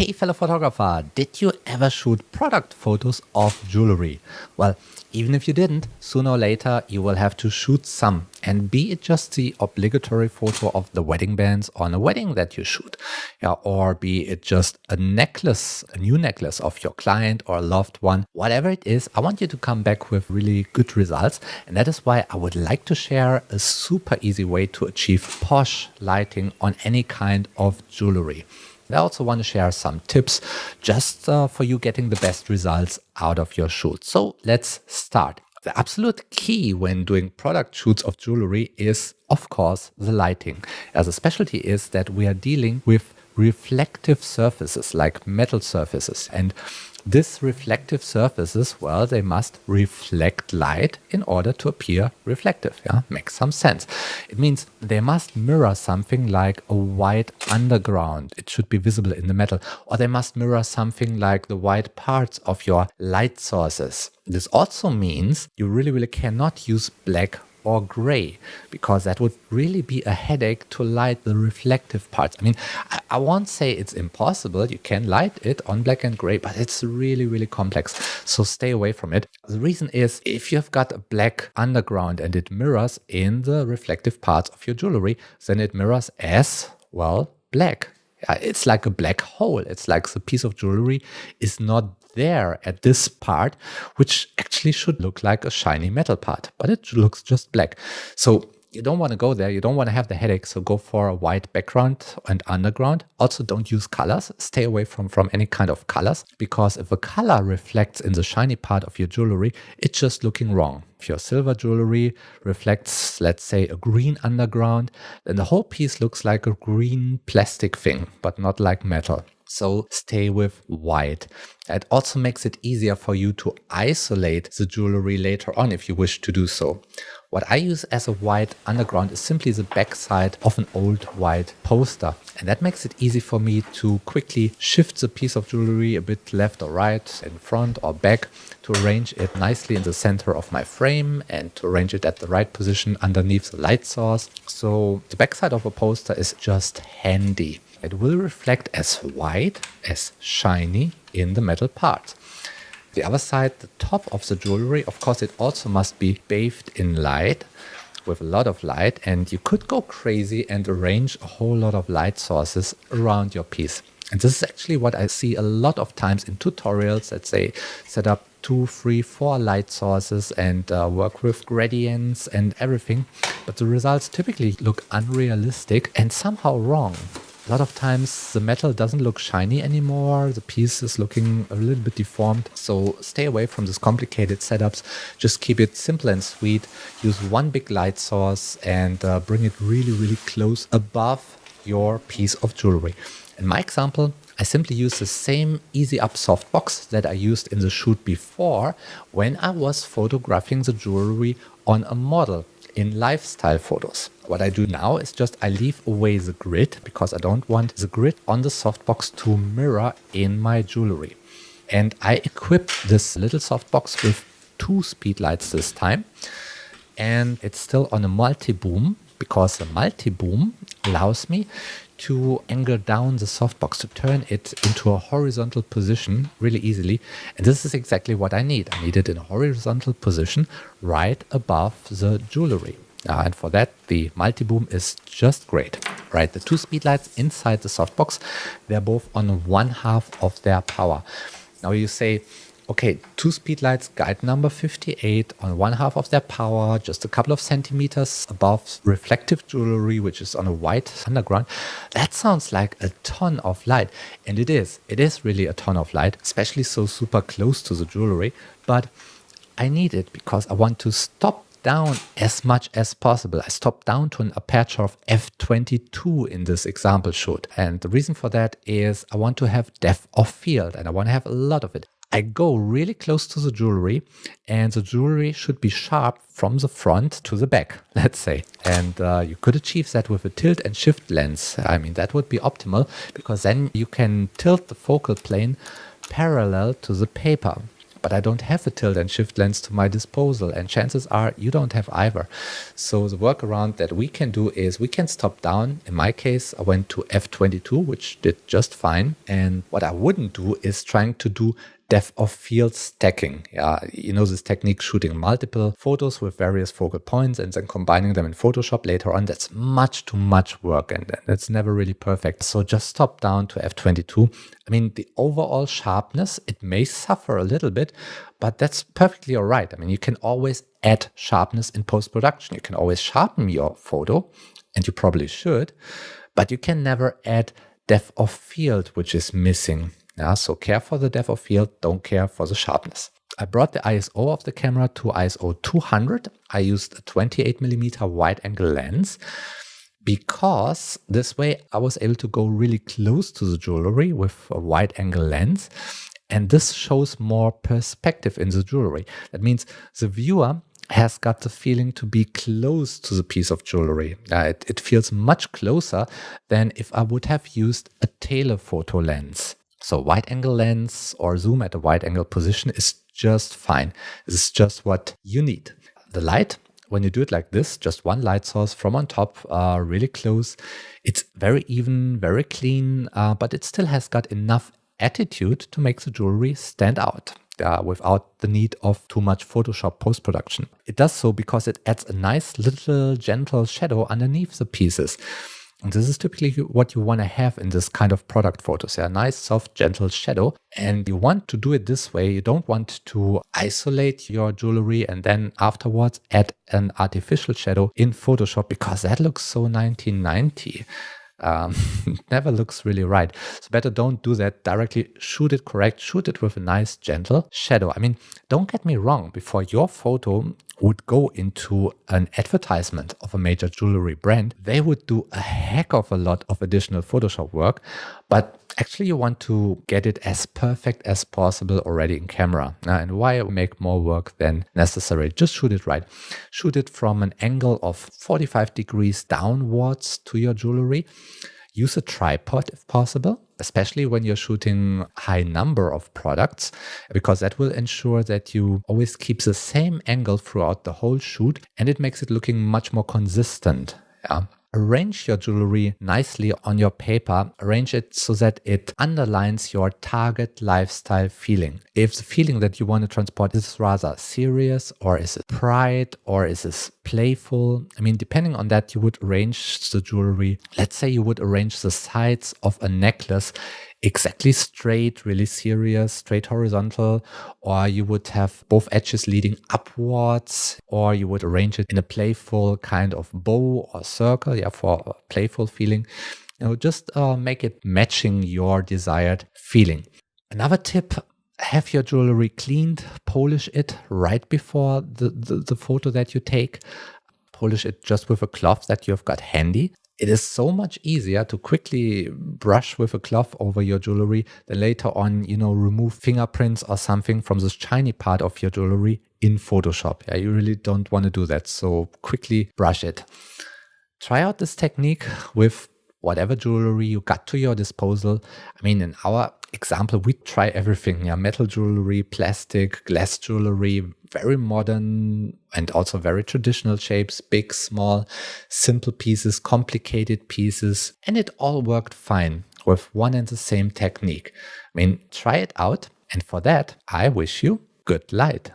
Hey fellow photographer, did you ever shoot product photos of jewelry? Well, even if you didn't, sooner or later you will have to shoot some, and be it just the obligatory photo of the wedding bands on a wedding that you shoot, or be it just a necklace, a new necklace of your client or a loved one, whatever it is, I want you to come back with really good results, and that is why I would like to share a super easy way to achieve posh lighting on any kind of jewelry. I also want to share some tips just for you getting the best results out of your shoot. So let's start. The absolute key when doing product shoots of jewelry is, of course, the lighting. As a specialty is that we are dealing with reflective surfaces like metal surfaces, and these reflective surfaces, well, they must reflect light in order to appear reflective. Makes some sense. It means they must mirror something like a white underground. It should be visible in the metal. Or they must mirror something like the white parts of your light sources. This also means you really cannot use black or gray, because that would really be a headache to light the reflective parts. I mean, I won't say it's impossible. You can light it on black and gray, but it's really complex. So stay away from it. The reason is, if you've got a black underground and it mirrors in the reflective parts of your jewelry, then it mirrors as, well, black. It's like a black hole. It's like the piece of jewelry is not there at this part, which actually should look like a shiny metal part, but it looks just black. So you don't want to go there. You don't want to have the headache. So go for a white background and underground. Also, don't use colors. Stay away from any kind of colors, because if a color reflects in the shiny part of your jewelry, it's just looking wrong. If your silver jewelry reflects, let's say, a green underground, then the whole piece looks like a green plastic thing, but not like metal. So stay with white. It also makes it easier for you to isolate the jewelry later on if you wish to do so. What I use as a white underground is simply the backside of an old white poster. And that makes it easy for me to quickly shift the piece of jewelry a bit left or right, in front or back, to arrange it nicely in the center of my frame and to arrange it at the right position underneath the light source. So the backside of a poster is just handy. It will reflect as white, as shiny in the metal parts. The other side, the top of the jewelry, of course, it also must be bathed in light, with a lot of light, and you could go crazy and arrange a whole lot of light sources around your piece. And this is actually what I see a lot of times in tutorials that say set up 2, 3, 4 light sources and work with gradients and everything. But the results typically look unrealistic and somehow wrong. A lot of times the metal doesn't look shiny anymore. The piece is looking a little bit deformed. So stay away from these complicated setups. Just keep it simple and sweet. Use one big light source and bring it really close above your piece of jewelry. In my example, I simply use the same Easy Up softbox that I used in the shoot before when I was photographing the jewelry on a model in lifestyle photos. What I do now is just I leave away the grid, because I don't want the grid on the softbox to mirror in my jewelry. And I equip this little softbox with 2 speed lights this time. And it's still on a multi-boom, because the multi-boom allows me to angle down the softbox, to turn it into a horizontal position really easily. And this is exactly what I need. I need it in a horizontal position right above the jewelry. And for that, the multi-boom is just great. Right, the 2 speed lights inside the softbox, they're both on 1/2 of their power. Now you say, okay, 2 speed lights, guide number 58, on 1/2 of their power, just a couple of centimeters above reflective jewelry, which is on a white underground. That sounds like a ton of light. And it is. It is really a ton of light, especially so super close to the jewelry. But I need it because I want to stop down as much as possible. I stop down to an aperture of f/22 in this example shoot. And the reason for that is I want to have depth of field, and I want to have a lot of it. I go really close to the jewelry, and the jewelry should be sharp from the front to the back, let's say. And you could achieve that with a tilt and shift lens. I mean, that would be optimal, because then you can tilt the focal plane parallel to the paper. but I don't have a tilt and shift lens to my disposal, and chances are you don't have either. So the workaround that we can do is we can stop down. In my case, I went to f22, which did just fine. And what I wouldn't do is trying to do depth of field stacking. Yeah, you know this technique, shooting multiple photos with various focal points and then combining them in Photoshop later on. That's much too much work, and it's never really perfect. So just stop down to f22. I mean, the overall sharpness, it may suffer a little bit, but that's perfectly all right. I mean, you can always add sharpness in post-production. You can always sharpen your photo, and you probably should, but you can never add depth of field, which is missing. Yeah, so care for the depth of field, don't care for the sharpness. I brought the ISO of the camera to ISO 200. I used a 28mm wide angle lens because this way I was able to go really close to the jewelry with a wide angle lens. And this shows more perspective in the jewelry. That means the viewer has got the feeling to be close to the piece of jewelry. It feels much closer than if I would have used a telephoto lens. So wide angle lens or zoom at a wide angle position is just fine. This is just what you need. The light, when you do it like this, just one light source from on top, really close. It's very even, very clean, but it still has got enough attitude to make the jewelry stand out. Without the need of too much Photoshop post-production. It does so because it adds a nice little gentle shadow underneath the pieces. And this is typically what you want to have in this kind of product photos. A nice, soft, gentle shadow. And you want to do it this way. You don't want to isolate your jewelry and then afterwards add an artificial shadow in Photoshop, because that looks so 1990. It never looks really right. So better don't do that. Directly shoot it correct. Shoot it with a nice, gentle shadow. I mean, don't get me wrong. Before your photo would go into an advertisement of a major jewelry brand, they would do a heck of a lot of additional Photoshop work. But actually, you want to get it as perfect as possible already in camera. And why make more work than necessary? Just shoot it right. Shoot it from an angle of 45 degrees downwards to your jewelry. Use a tripod if possible, especially when you're shooting high number of products, because that will ensure that you always keep the same angle throughout the whole shoot, and it makes it looking much more consistent. Yeah. Arrange your jewelry nicely on your paper. Arrange it so that it underlines your target lifestyle feeling. If the feeling that you want to transport is rather serious, or is it pride, or is it playful? I mean, depending on that, you would arrange the jewelry. Let's say you would arrange the sides of a necklace exactly straight, really serious, straight horizontal, or you would have both edges leading upwards, or you would arrange it in a playful kind of bow or circle, for a playful feeling. Just make it matching your desired feeling. Another tip, have your jewelry cleaned, polish it right before the photo that you take. Polish it just with a cloth that you've got handy. It is so much easier to quickly brush with a cloth over your jewelry than later on, remove fingerprints or something from this shiny part of your jewelry in Photoshop. Yeah, you really don't want to do that. So quickly brush it. Try out this technique with whatever jewelry you got to your disposal. I mean, in our example, we try everything. Metal jewelry, plastic, glass jewelry, very modern and also very traditional shapes, big, small, simple pieces, complicated pieces. And it all worked fine with one and the same technique. I mean, try it out. And for that, I wish you good light.